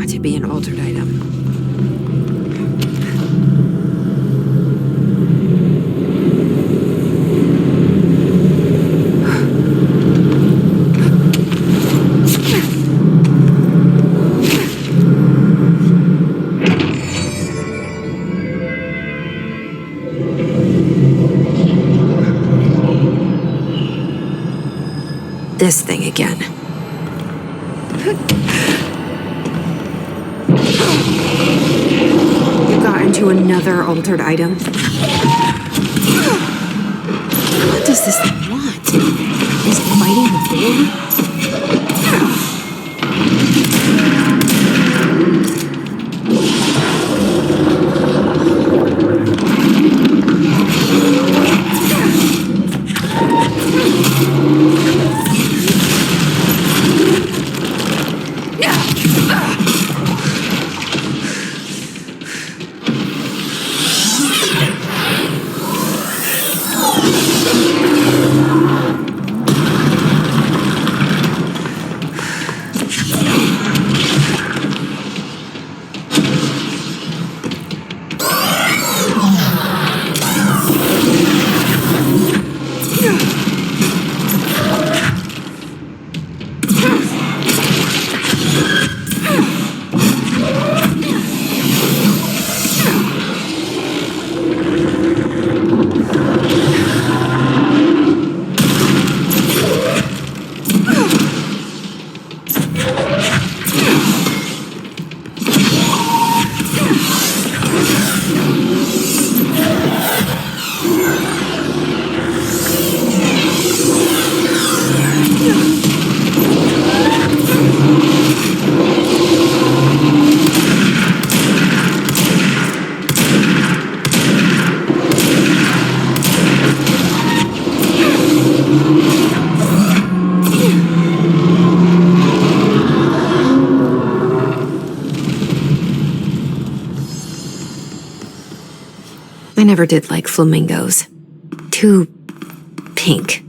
got to be an altered item. This thing again. You got into another altered item. What does this thing want? Is it fighting the bull? I never did like flamingos. Too pink.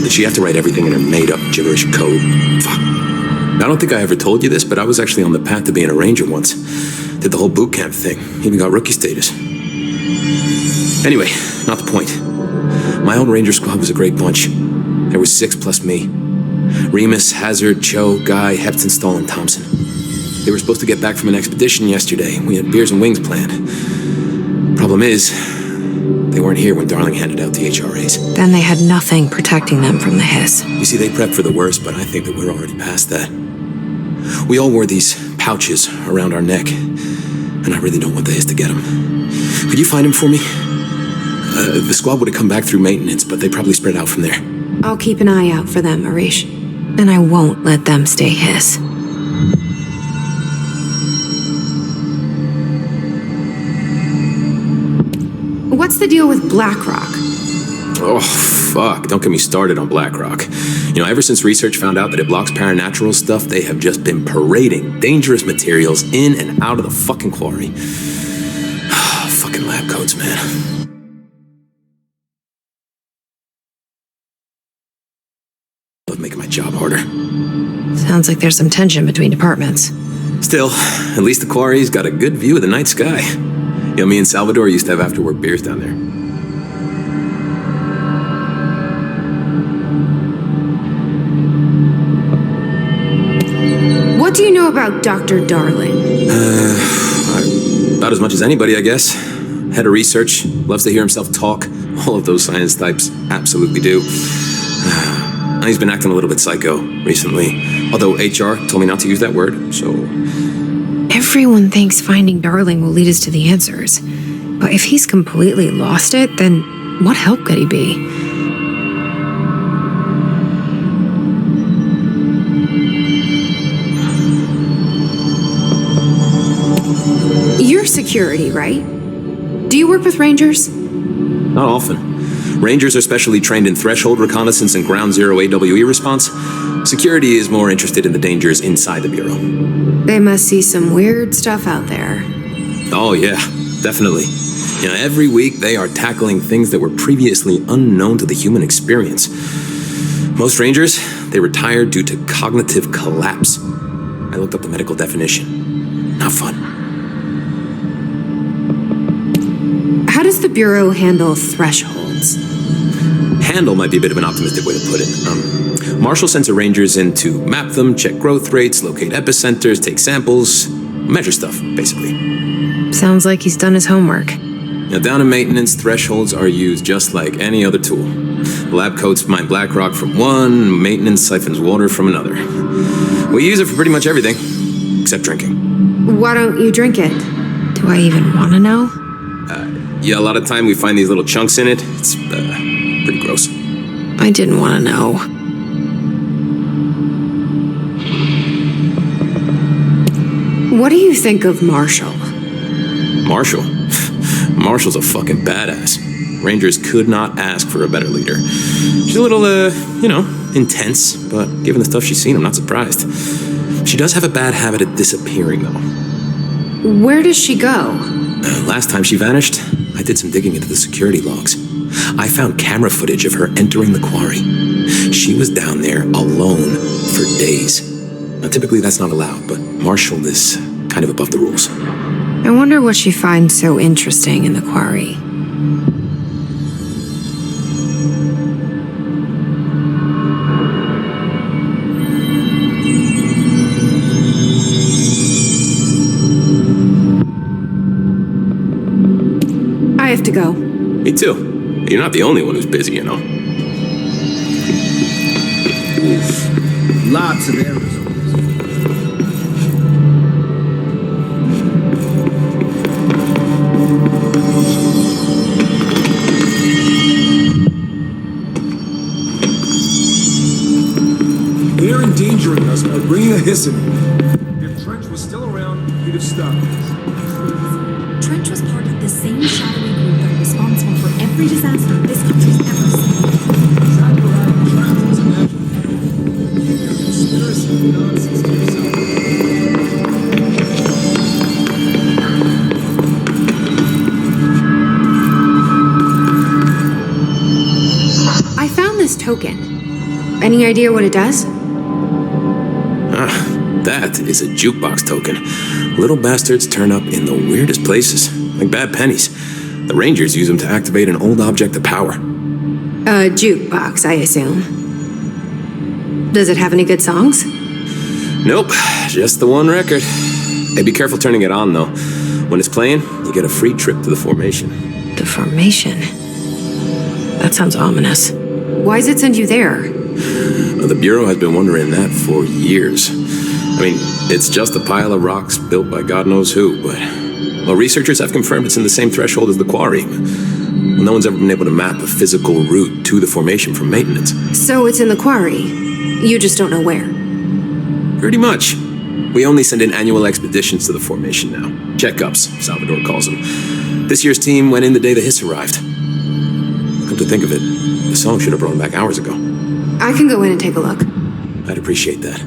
Did she have to write everything in her made-up gibberish code? Fuck. I don't think I ever told you this, but I was actually on the path to being a ranger once. Did the whole boot camp thing. Even got rookie status. Anyway, not the point. My old ranger squad was a great bunch. There was 6 plus me. Remus, Hazard, Cho, Guy, Hepton, Stahl, and Thompson. They were supposed to get back from an expedition yesterday. We had beers and wings planned. Problem is, they weren't here when Darling handed out the HRAs. Then they had nothing protecting them from the hiss. You see, they prepped for the worst, but I think that we're already past that. We all wore these pouches around our neck, and I really don't want the hiss to get them. Could you find him for me? The squad would have come back through maintenance, but they probably spread out from there. I'll keep an eye out for them, Arish. And I won't let them stay hiss. What's the deal with BlackRock? Oh, fuck. Don't get me started on BlackRock. You know, ever since research found out that it blocks paranatural stuff, they have just been parading dangerous materials in and out of the fucking quarry. Fucking lab coats. codes, man. Love making my job harder. Sounds like there's some tension between departments. Still, at least the quarry's got a good view of the night sky. You know, me and Salvador used to have after-work beers down there. What do you know about Dr. Darling? About as much as anybody, I guess. Head of research, loves to hear himself talk. All of those science types absolutely do. He's been acting a little bit psycho recently. Although HR told me not to use that word, so... Everyone thinks finding Darling will lead us to the answers. But if he's completely lost it, then what help could he be? You're security, right? Do you work with Rangers? Not often. Rangers are specially trained in threshold reconnaissance and ground zero AWE response. Security is more interested in the dangers inside the Bureau. They must see some weird stuff out there. Oh yeah, definitely. You know, every week they are tackling things that were previously unknown to the human experience. Most Rangers, they retired due to cognitive collapse. I looked up the medical definition. Not fun. How does the Bureau handle thresholds? Handle might be a bit of an optimistic way to put it. Marshall sends her Rangers in to map them, check growth rates, locate epicenters, take samples, measure stuff, basically. Sounds like he's done his homework. Now, down in maintenance, thresholds are used just like any other tool. The lab coats mine black rock from one, maintenance siphons water from another. We use it for pretty much everything, except drinking. Why don't you drink it? Do I even want to know? Yeah, a lot of time we find these little chunks in it. It's pretty gross. I didn't want to know. What do you think of Marshall? Marshall? Marshall's a fucking badass. Rangers could not ask for a better leader. She's a little, intense, but given the stuff she's seen, I'm not surprised. She does have a bad habit of disappearing, though. Where does she go? Last time she vanished, I did some digging into the security logs. I found camera footage of her entering the quarry. She was down there alone for days. Now, typically that's not allowed, but Marshall is kind of above the rules. I wonder what she finds so interesting in the quarry. I have to go. Me too. You're not the only one who's busy, you know. Lots of errors. They're endangering us by bringing a hiss in. If Trench was still around, he'd have stopped us. Trench was part of the same shadowy group that are responsible for every disaster this country's ever seen. Exactly what I'm trying to imagine. Keep your conspiracy nonsense to yourself. I found this token. Any idea what it does? That is a jukebox token. Little bastards turn up in the weirdest places, like bad pennies. The Rangers use them to activate an old object of power. A jukebox, I assume. Does it have any good songs? Nope, just the one record. Hey, be careful turning it on, though. When it's playing, you get a free trip to the formation. The formation? That sounds ominous. Why does it send you there? The Bureau has been wondering that for years. I mean, it's just a pile of rocks built by God knows who, but... Well, researchers have confirmed it's in the same threshold as the quarry. Well, no one's ever been able to map a physical route to the formation from maintenance. So it's in the quarry. You just don't know where. Pretty much. We only send in annual expeditions to the formation now. Checkups, Salvador calls them. This year's team went in the day the hiss arrived. Come to think of it, the song should have brought him back hours ago. I can go in and take a look. I'd appreciate that.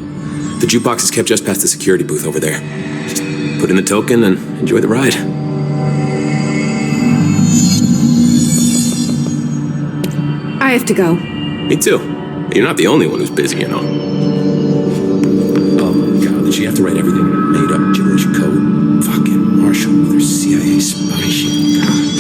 The jukebox is kept just past the security booth over there. Just put in the token and enjoy the ride. I have to go. Me too. You're not the only one who's busy, you know. Oh my god, did she have to write everything in a made-up gibberish code? Fucking Marshall with her CIA spy shit. God.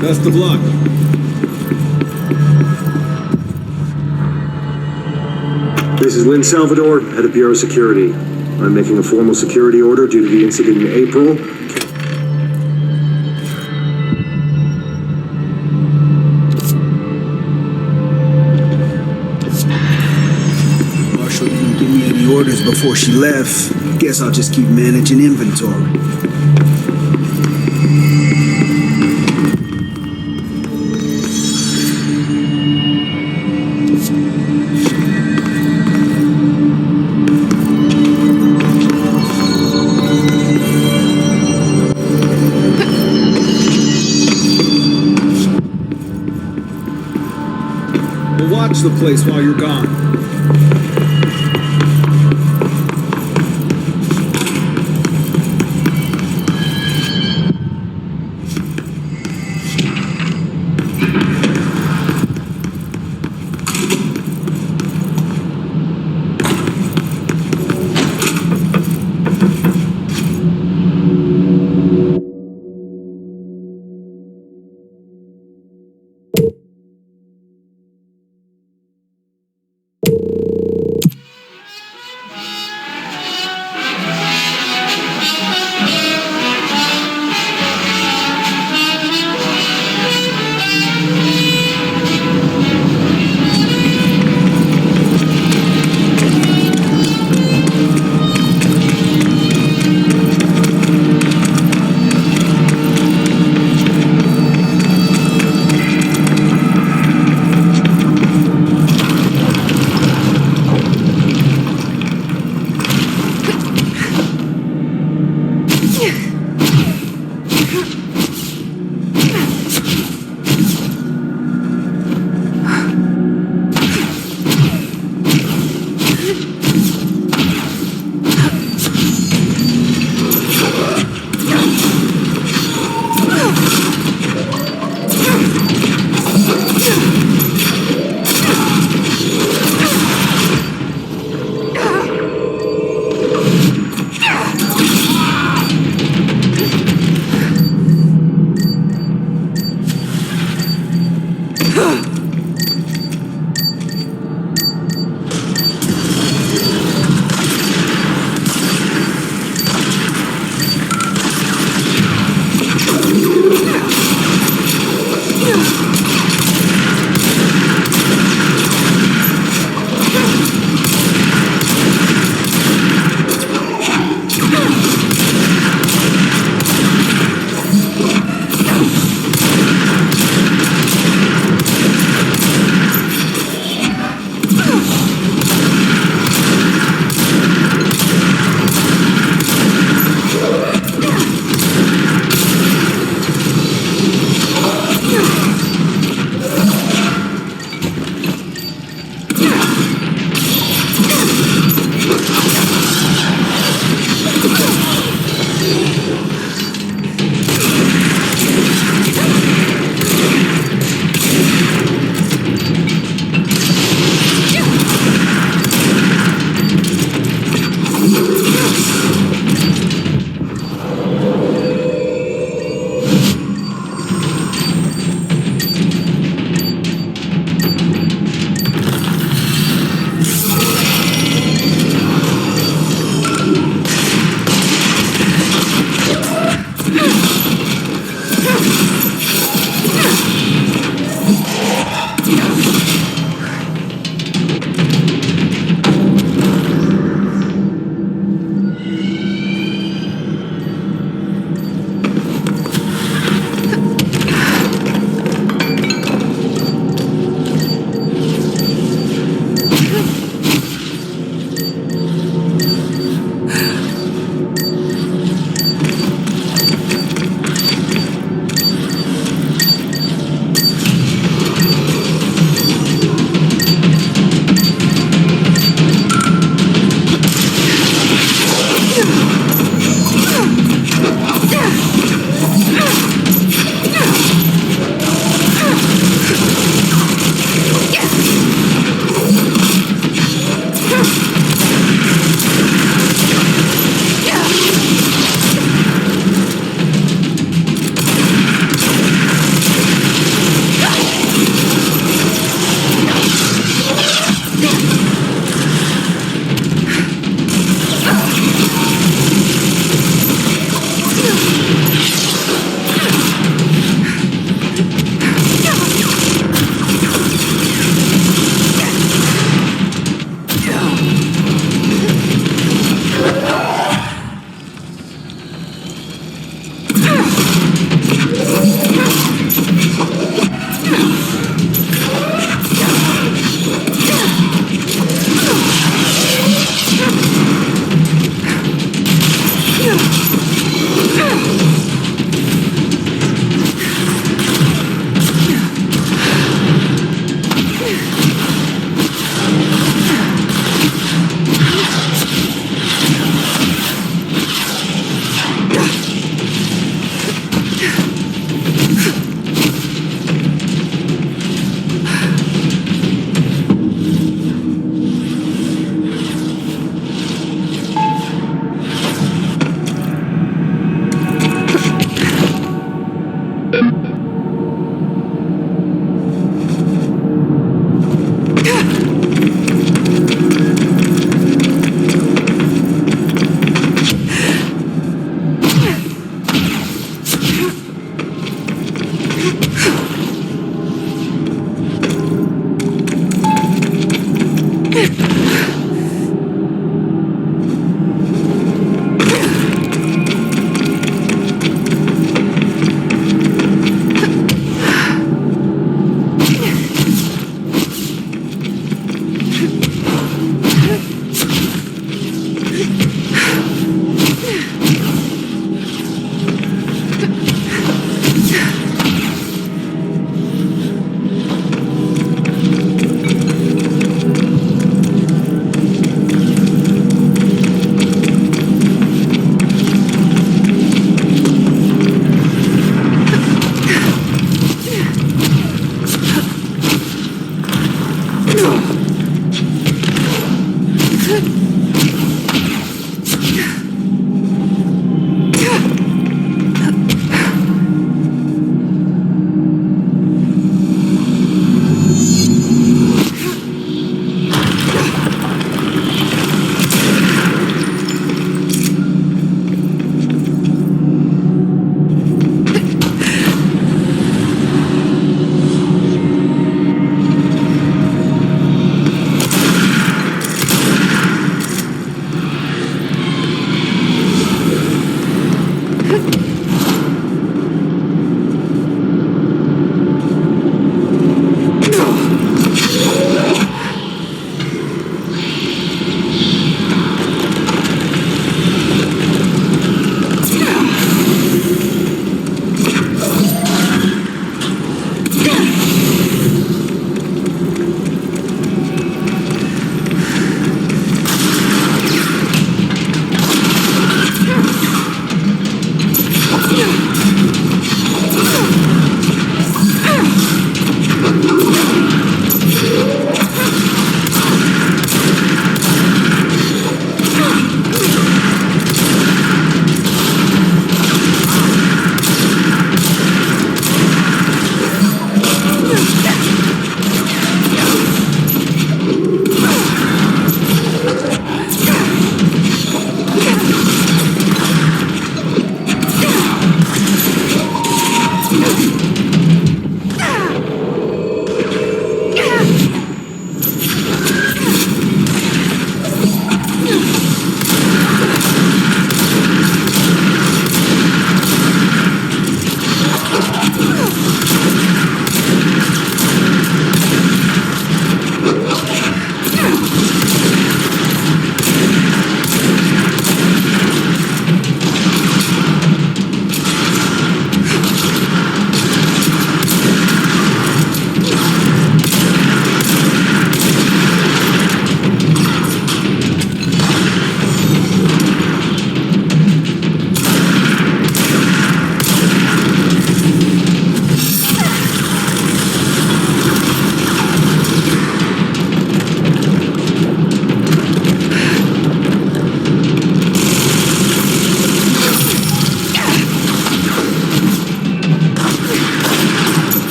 Best of luck. This is Lynn Salvador, head of Bureau Security. I'm making a formal security order due to the incident in April. Marshall didn't give me any orders before she left. Guess I'll just keep managing inventory. We'll watch the place while you're gone.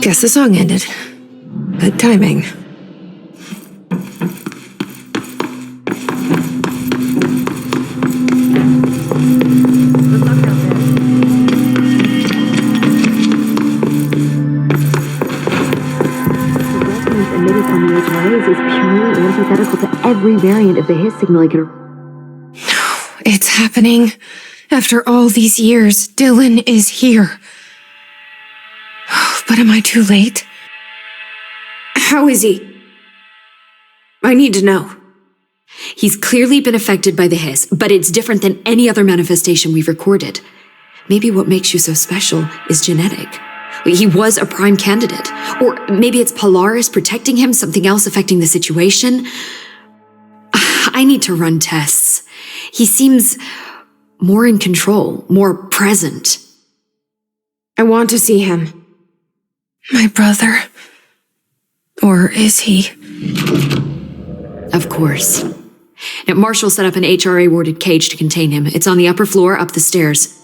Guess the song ended. Good timing. Emitted from the HRAs is purely antithetical to every variant of the HIS signal I can... It's happening. After all these years, Dylan is here. But am I too late? How is he? I need to know. He's clearly been affected by the HIS, but it's different than any other manifestation we've recorded. Maybe what makes you so special is genetic. He was a prime candidate. Or maybe it's Polaris protecting him, something else affecting the situation. I need to run tests. He seems more in control, more present. I want to see him. My brother. Or is he? Of course. Now, Marshall set up an HRA-warded cage to contain him. It's on the upper floor, up the stairs.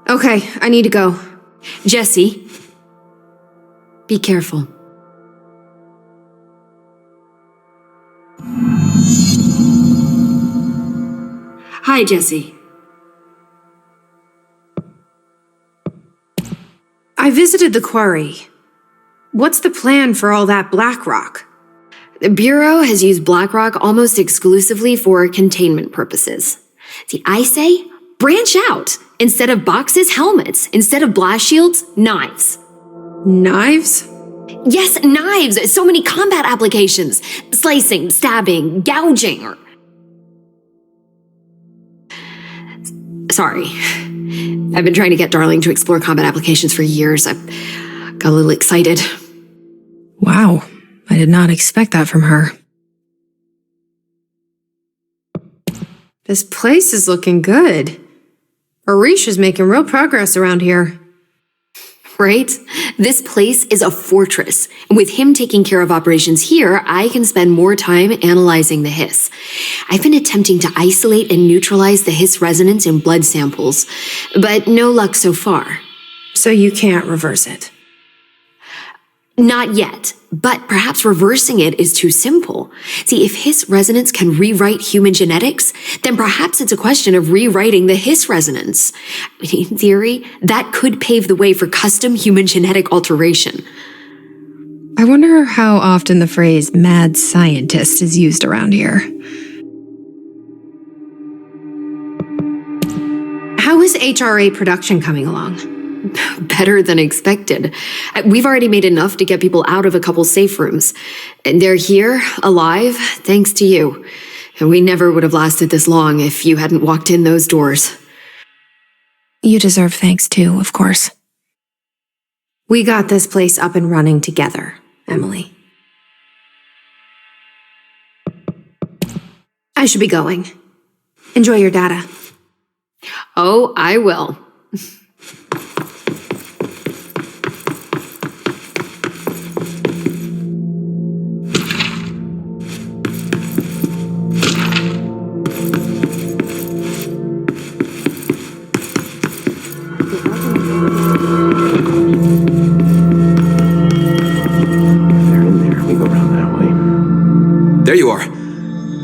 Okay, I need to go. Jesse, be careful. Hi, Jesse. I visited the quarry. What's the plan for all that black rock? The Bureau has used BlackRock almost exclusively for containment purposes. See, I say, branch out. Instead of boxes, helmets. Instead of blast shields, knives. Knives? Yes, knives. So many combat applications. Slicing, stabbing, gouging. Sorry. I've been trying to get Darling to explore combat applications for years. I got a little excited. Wow. I did not expect that from her. This place is looking good. Arish is making real progress around here. Right? This place is a fortress. And with him taking care of operations here, I can spend more time analyzing the HIS. I've been attempting to isolate and neutralize the HIS resonance in blood samples, but no luck so far. So you can't reverse it? Not yet, but perhaps reversing it is too simple. See, if HIS resonance can rewrite human genetics, then perhaps it's a question of rewriting the HIS resonance. In theory, that could pave the way for custom human genetic alteration. I wonder how often the phrase mad scientist is used around here. How is HRA production coming along? Better than expected. We've already made enough to get people out of a couple safe rooms. And they're here, alive, thanks to you. And we never would have lasted this long if you hadn't walked in those doors. You deserve thanks too, of course. We got this place up and running together, Emily. I should be going. Enjoy your data. Oh, I will. There you are.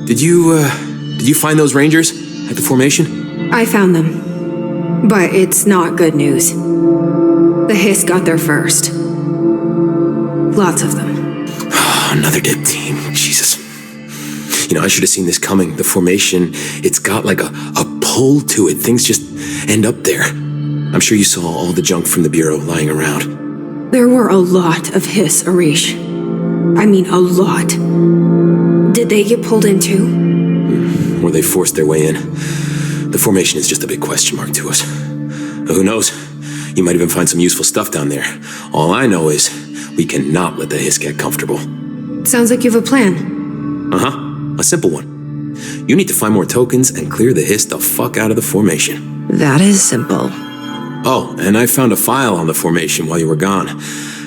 Did you find those Rangers at the formation? I found them. But it's not good news. The HIS got there first. Lots of them. Another dead team. Jesus. You know, I should have seen this coming. The formation, it's got like a pull to it. Things just end up there. I'm sure you saw all the junk from the Bureau lying around. There were a lot of HIS, Arish. I mean, a lot. Did they get pulled in too? Or they forced their way in. The formation is just a big question mark to us. Who knows? You might even find some useful stuff down there. All I know is we cannot let the HIS get comfortable. Sounds like you have a plan. Uh-huh. A simple one. You need to find more tokens and clear the HIS the fuck out of the formation. That is simple. Oh, and I found a file on the formation while you were gone.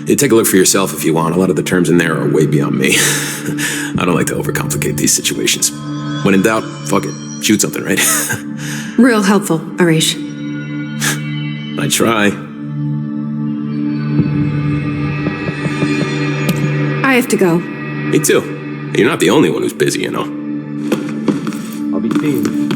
You take a look for yourself if you want. A lot of the terms in there are way beyond me. I don't like to overcomplicate these situations. When in doubt, fuck it. Shoot something, right? Real helpful, Arish. I try. have to go. Me too. You're not the only one who's busy, you know. I'll be seeing you.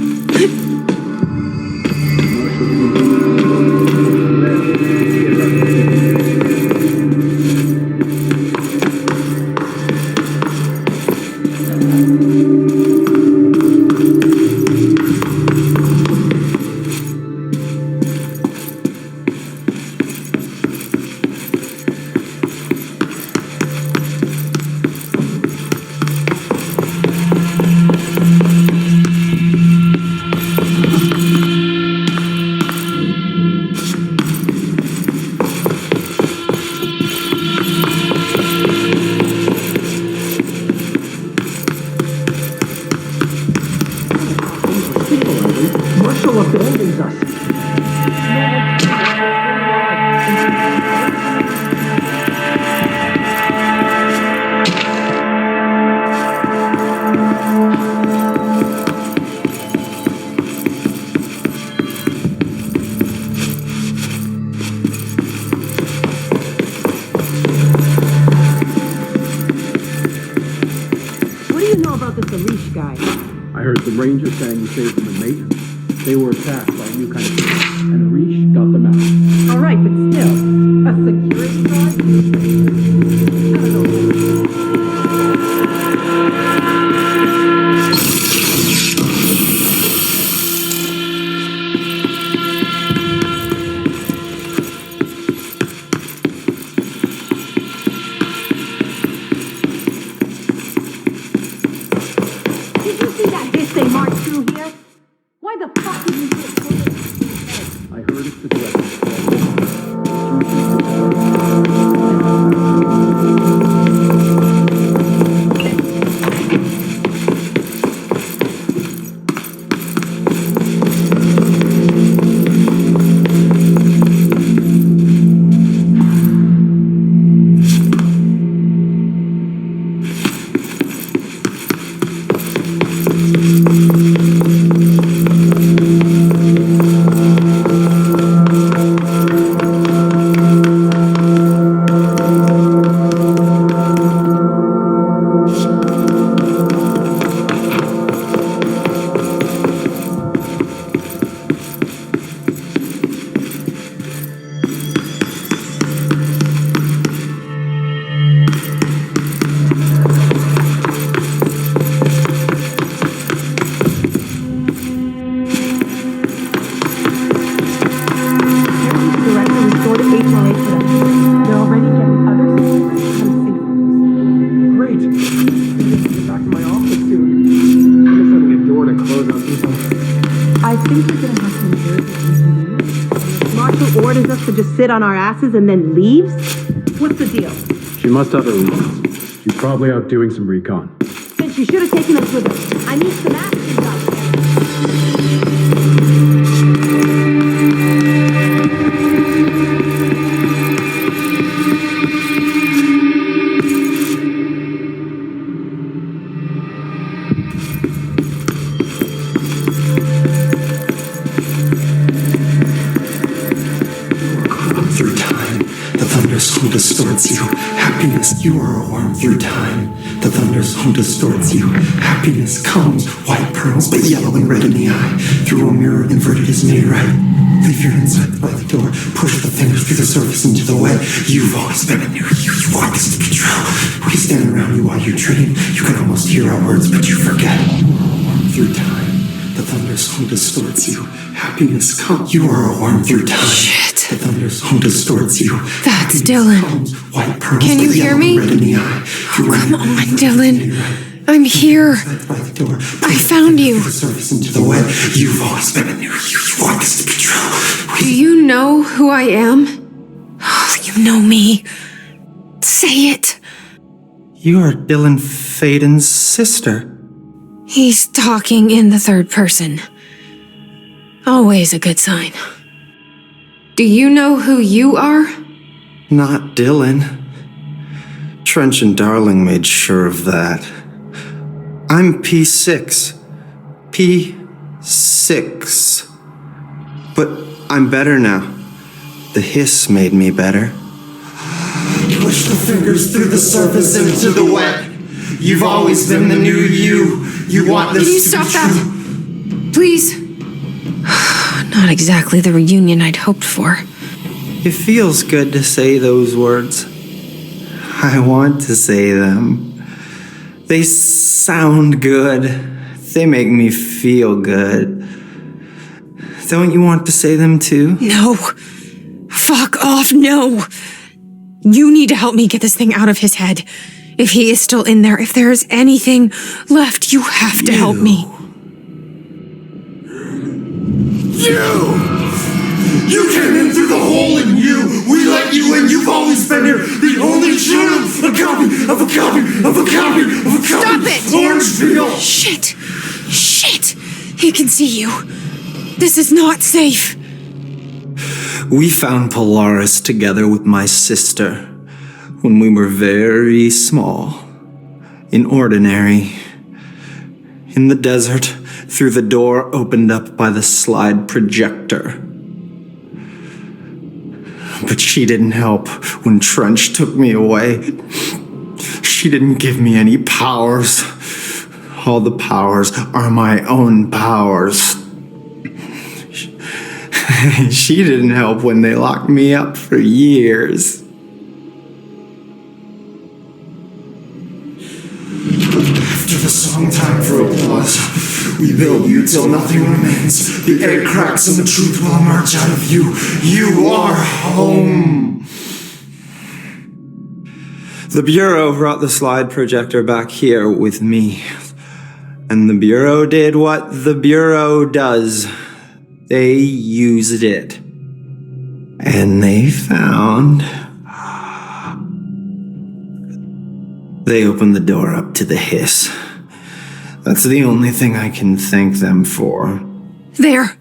Marshall abandons us. What do you know about this Alish guy? I heard the ranger saying you saved them in maintenance. They were attacked by a new kind of thing, and Arish got them out. All right, but still, a security guard? I don't know. Did you see that hiss they marched through here? Why the fuck did you do it? I heard it's the director. Great. Get back to my office soon. I guess having a door to close on people. I think we're gonna have to endure this. Marshall orders us to just sit on our asses and then leaves? What's the deal? She must have her reasons. She's probably out doing some recon. Then she should have taken us with her. I need some action done. Through time, the thunder's home distorts you. Happiness, you are a worm through time. The thunder's home distorts you. Happiness comes, white pearls, but yellow and red in the eye. Through a mirror, inverted is made right. Leave your inside by the door. Push the fingers through the surface into the way. You've always been a new you. You want this to be true. We stand around you while you dream. You can almost hear our words, but you forget. You are a worm through time. The thunder's home distorts you. Happiness comes. You are a worm through time. Shit. The thunder's home distorts you. That's Happiness Dylan. comes, white pearls, Can you but hear yellow me? and red in the eye. Oh, come on, Dylan. I'm here. By the door. I found you. Through the surface into the way. You've always been a new you. You want this to be true. Do you know who I am? Oh, you know me. Say it. You are Dylan Faden's sister. He's talking in the third person. Always a good sign. Do you know who you are? Not Dylan. Trench and Darling made sure of that. I'm P6. P6. But I'm better now. The hiss made me better. push the fingers through the surface into the wet. You've always been the new you. You want this Can you to stop be that? true. Please. Not exactly the reunion I'd hoped for. It feels good to say those words. I want to say them. They sound good. They make me feel good. Don't you want to say them too? No. Fuck off, no. You need to help me get this thing out of his head. If he is still in there, if there is anything left, you have to help me. You came in through the hole in you. We let you in. You've always been here. The only true. A copy of a copy of a copy of a copy. Stop it! Orange peel. Shit. Shit. He can see you. This is not safe. We found Polaris together with my sister when we were very small, in Ordinary, in the desert, through the door opened up by the slide projector. But she didn't help when Trench took me away. She didn't give me any powers. All the powers are my own powers. She didn't help when they locked me up for years. After the song time for applause, we build you till nothing remains. The egg cracks and the truth will emerge out of you. You are home. The Bureau brought the slide projector back here with me. And the Bureau did what the Bureau does. They used it. And they found... They opened the door up to the hiss. That's the only thing I can thank them for. There.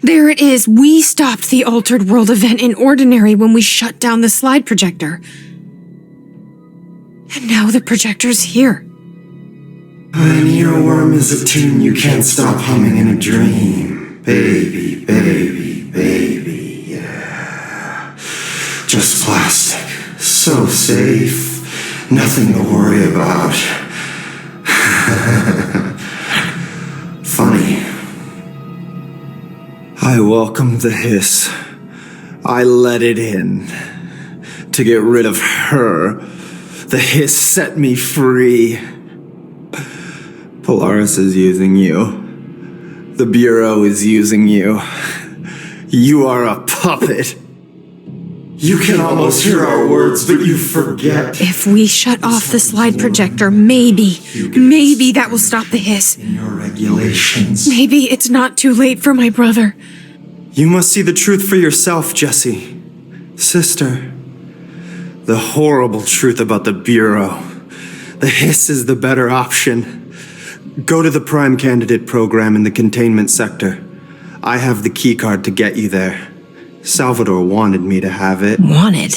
There it is. We stopped the Altered World event in Ordinary when we shut down the slide projector. And now the projector's here. An earworm is a tune you can't stop humming in a dream. Baby, baby, baby, yeah. Just plastic. So safe. Nothing to worry about. Funny. I welcomed the hiss. I let it in. To get rid of her. The hiss set me free. Polaris is using you. The Bureau is using you. You are a puppet. You can almost hear our words, but you forget. If we shut off the slide projector, maybe that will stop the hiss. In your regulations. Maybe it's not too late for my brother. You must see the truth for yourself, Jessie. Sister. The horrible truth about the Bureau. The hiss is the better option. Go to the Prime Candidate program in the containment sector. I have the keycard to get you there. Salvador wanted me to have it. Wanted?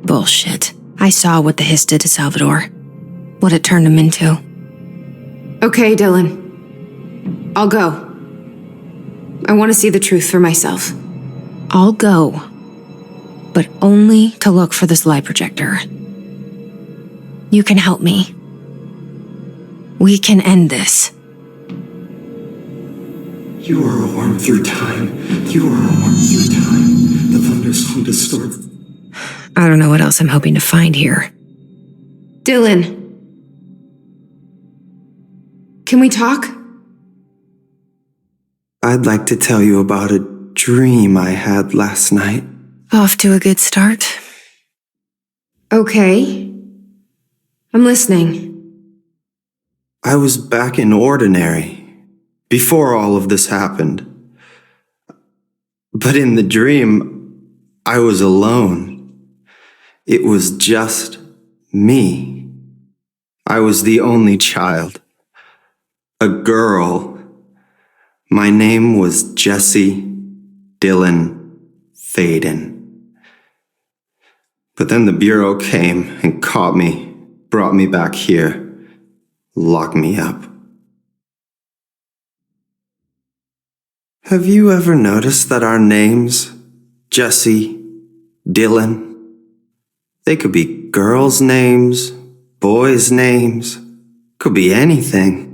Bullshit. I saw what the hiss did to Salvador. What it turned him into. Okay, Dylan. I'll go. I want to see the truth for myself. I'll go. But only to look for the slide projector. You can help me. We can end this. You are a worm through time. You are a worm through time. The thunders will distort. I don't know what else I'm hoping to find here. Dylan. Can we talk? I'd like to tell you about a dream I had last night. Off to a good start. Okay. I'm listening. I was back in Ordinary. Before all of this happened. But in the dream, I was alone. It was just me. I was the only child. A girl. My name was Jesse Dylan Faden. But then the Bureau came and caught me, brought me back here, locked me up. Have you ever noticed that our names, Jesse, Dylan, They could be girls' names, boys' names, could be anything.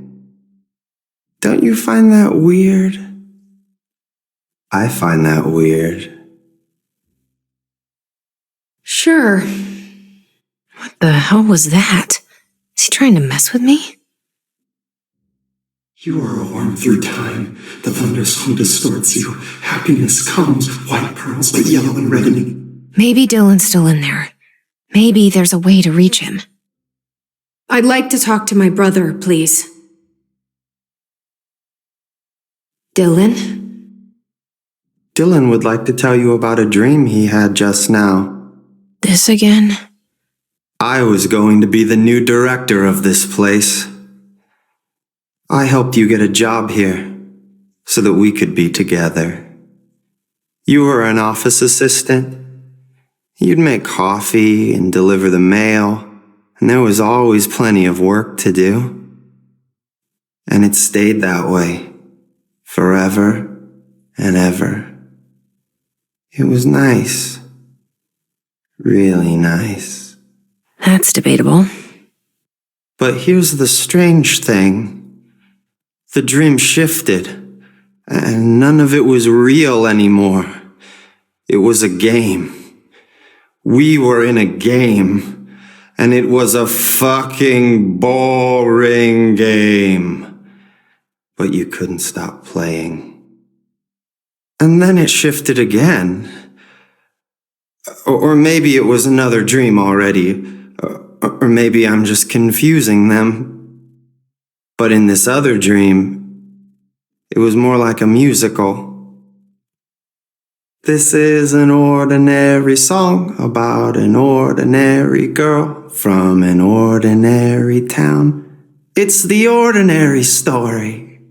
Don't you find that weird? I find that weird. Sure. What the hell was that? Is he trying to mess with me? You are a worm through time. The thunderstorm distorts you. Happiness comes, white pearls, but yellow and red in Maybe Dylan's still in there. Maybe there's a way to reach him. I'd like to talk to my brother, please. Dylan? Dylan would like to tell you about a dream he had just now. This again? I was going to be the new director of this place. I helped you get a job here so that we could be together. You were an office assistant. You'd make coffee and deliver the mail, and there was always plenty of work to do. And it stayed that way, forever and ever. It was nice. Really nice. That's debatable. But here's the strange thing. The dream shifted, and none of it was real anymore. It was a game. We were in a game, and it was a fucking boring game. But you couldn't stop playing. And then it shifted again. Or maybe it was another dream already. Or maybe I'm just confusing them. But in this other dream, it was more like a musical. This is an ordinary song about an ordinary girl from an ordinary town. It's the ordinary story.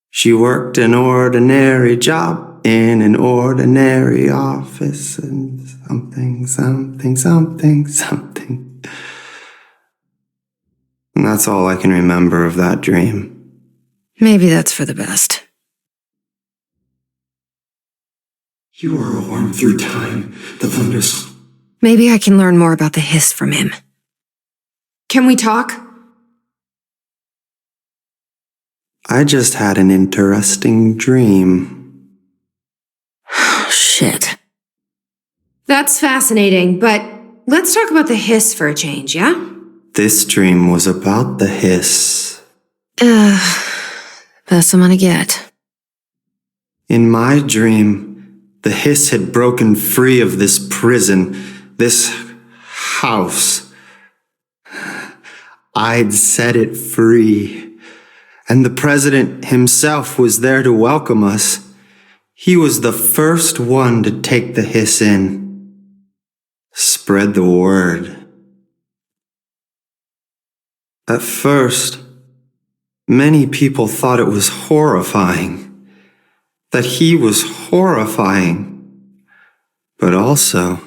She worked an ordinary job in an ordinary office and something. And that's all I can remember of that dream. Maybe that's for the best. You are a worm through time. The thunders. Maybe I can learn more about the hiss from him. Can we talk? I just had an interesting dream. Shit. That's fascinating, but let's talk about the hiss for a change, yeah? This dream was about the hiss. Best I'm gonna get. In my dream, the hiss had broken free of this prison, this house. I'd set it free, and the president himself was there to welcome us. He was the first one to take the hiss in. Spread the word. At first, many people thought it was horrifying, that he was horrifying. But also,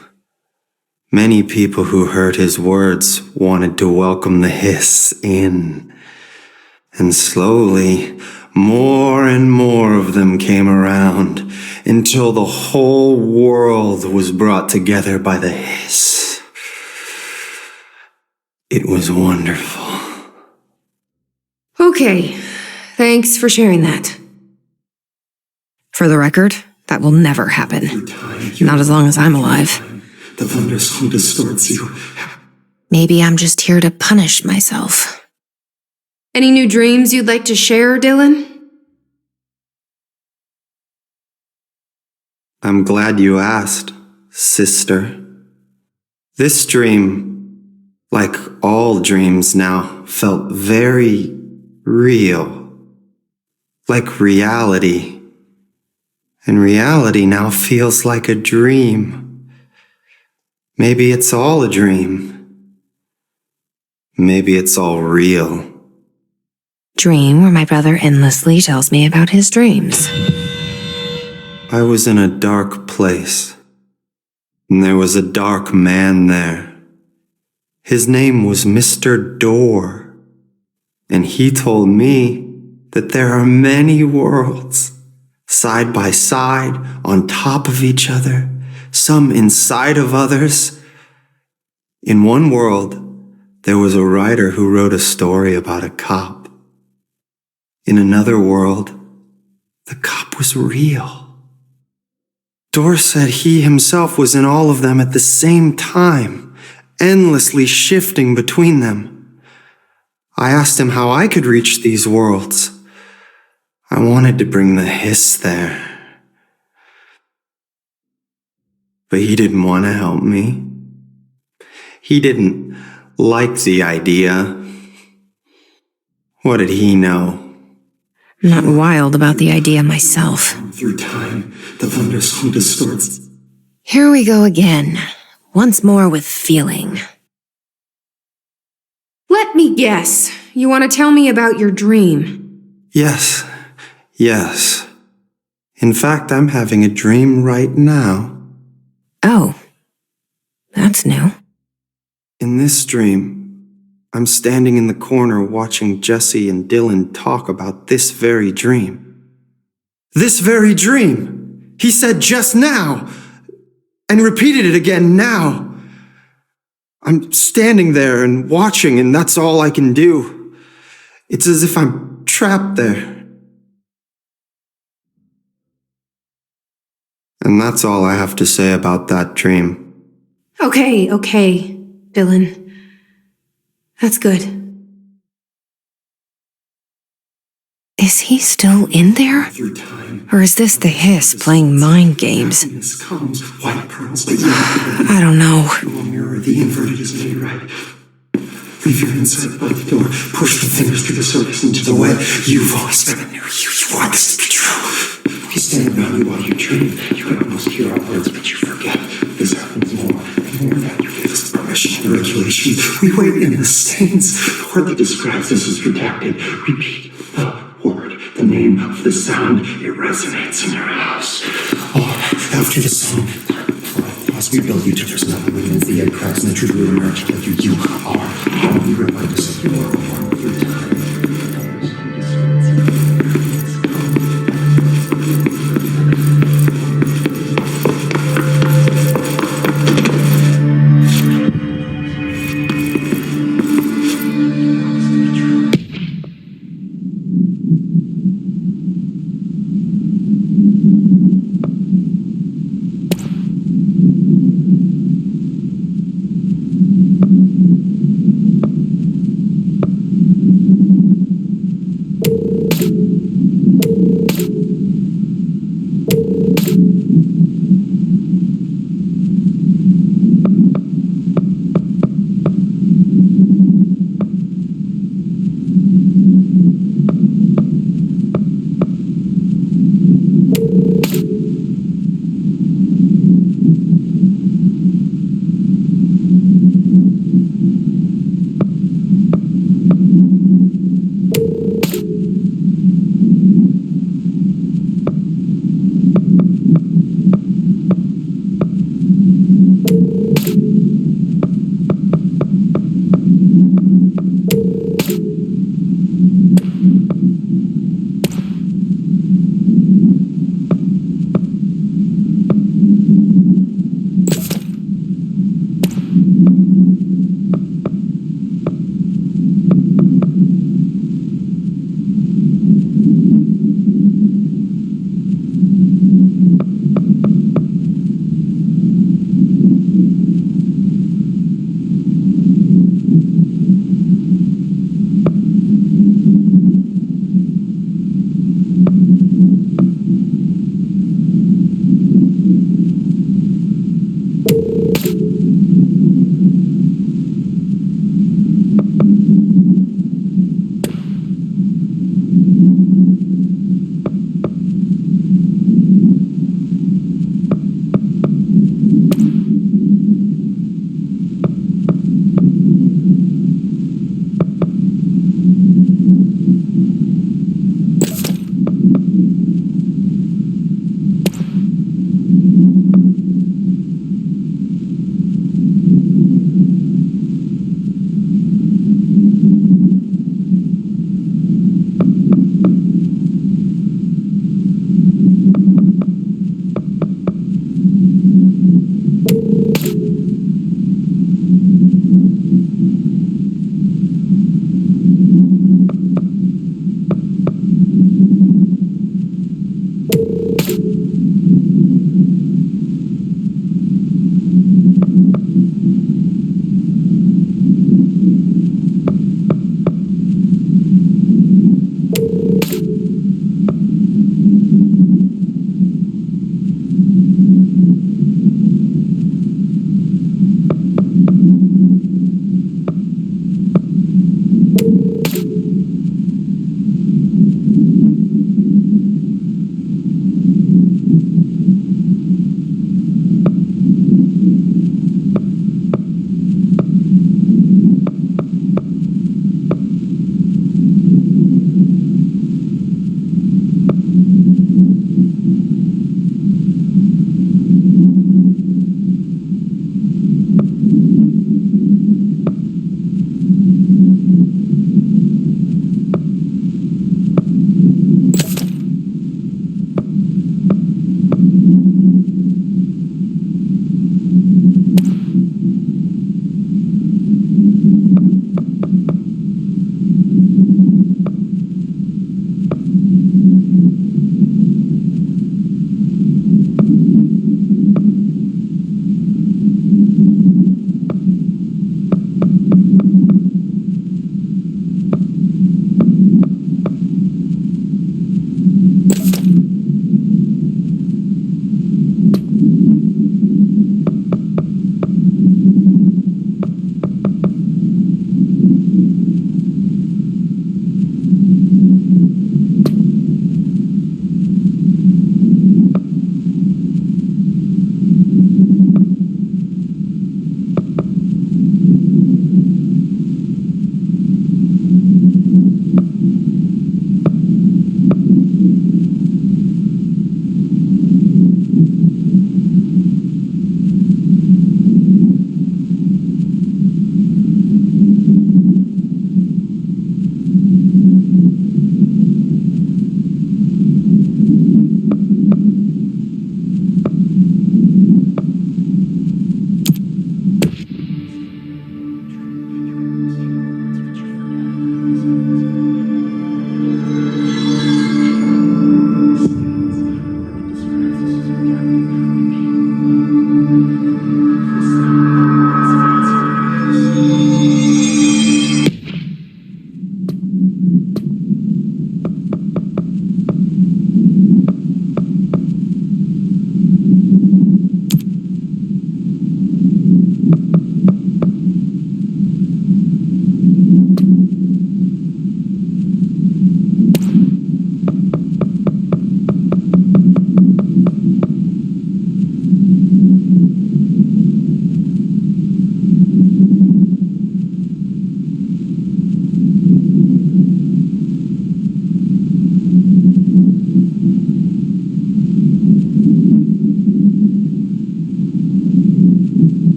many people who heard his words wanted to welcome the hiss in. And slowly, more and more of them came around until the whole world was brought together by the hiss. It was wonderful. Okay, thanks for sharing that. For the record, that will never happen. Not as long as I'm alive. The thunderstorm distorts you. Maybe I'm just here to punish myself. Any new dreams you'd like to share, Dylan? I'm glad you asked, sister. This dream, like all dreams now, felt very real. Like reality. And reality now feels like a dream. Maybe it's all a dream. Maybe it's all real. Dream where my brother endlessly tells me about his dreams. I was in a dark place, and there was a dark man there. His name was Mr. Door, and he told me that there are many worlds, side by side, on top of each other, some inside of others, In one world, there was a writer who wrote a story about a cop. In another world, the cop was real. Dor said he himself was in all of them at the same time, endlessly shifting between them. I asked him how I could reach these worlds. I wanted to bring the hiss there. But he didn't want to help me. He didn't like the idea. What did he know? I'm not wild about the idea myself. Through time, the thunderstorm distorts. Here we go again. Once more with feeling. Let me guess. You want to tell me about your dream? Yes. In fact, I'm having a dream right now. Oh. That's new. In this dream, I'm standing in the corner watching Jesse and Dylan talk about this very dream. This very dream! He said just now! And repeated it again now! I'm standing there and watching, and that's all I can do. It's as if I'm trapped there. And that's all I have to say about that dream. Okay, Dylan. That's good. Is he still in there? Through time, Or is this the hiss playing mind games? happiness comes, white pearls, but yellow. I don't know. Will mirror the inverted is made right. Leave your inside by the door. Push the fingers through the surface into the web. You've always been a new you. You want this to be true. We stand around you while you dream. You can almost hear our words, but you forget. This happens more and more that you give us permission and regulation. We wait in the stands. The word that describes us is redacted. Repeat the word, the name of the sound. It resonates in your house. Oh, after the song, as we build you till there's nothing remains, the egg cracks and the truth will emerge like you are. How we remind us of your form through time.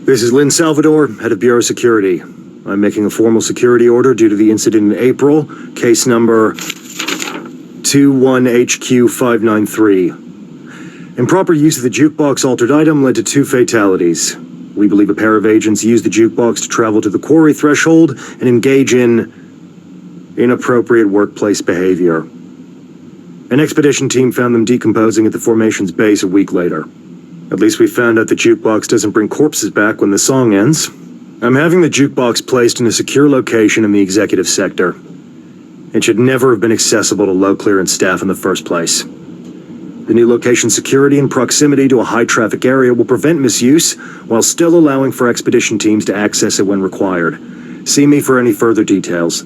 This is Lynn Salvador, head of Bureau Security. I'm making a formal security order due to the incident in April, case number 21HQ593. Improper use of the jukebox altered item led to 2 fatalities. We believe a pair of agents used the jukebox to travel to the quarry threshold and engage in inappropriate workplace behavior. An expedition team found them decomposing at the formation's base a week later. At least we found out the jukebox doesn't bring corpses back when the song ends. I'm having the jukebox placed in a secure location in the executive sector. It should never have been accessible to low clearance staff in the first place. The new location security and proximity to a high-traffic area will prevent misuse, while still allowing for expedition teams to access it when required. See me for any further details.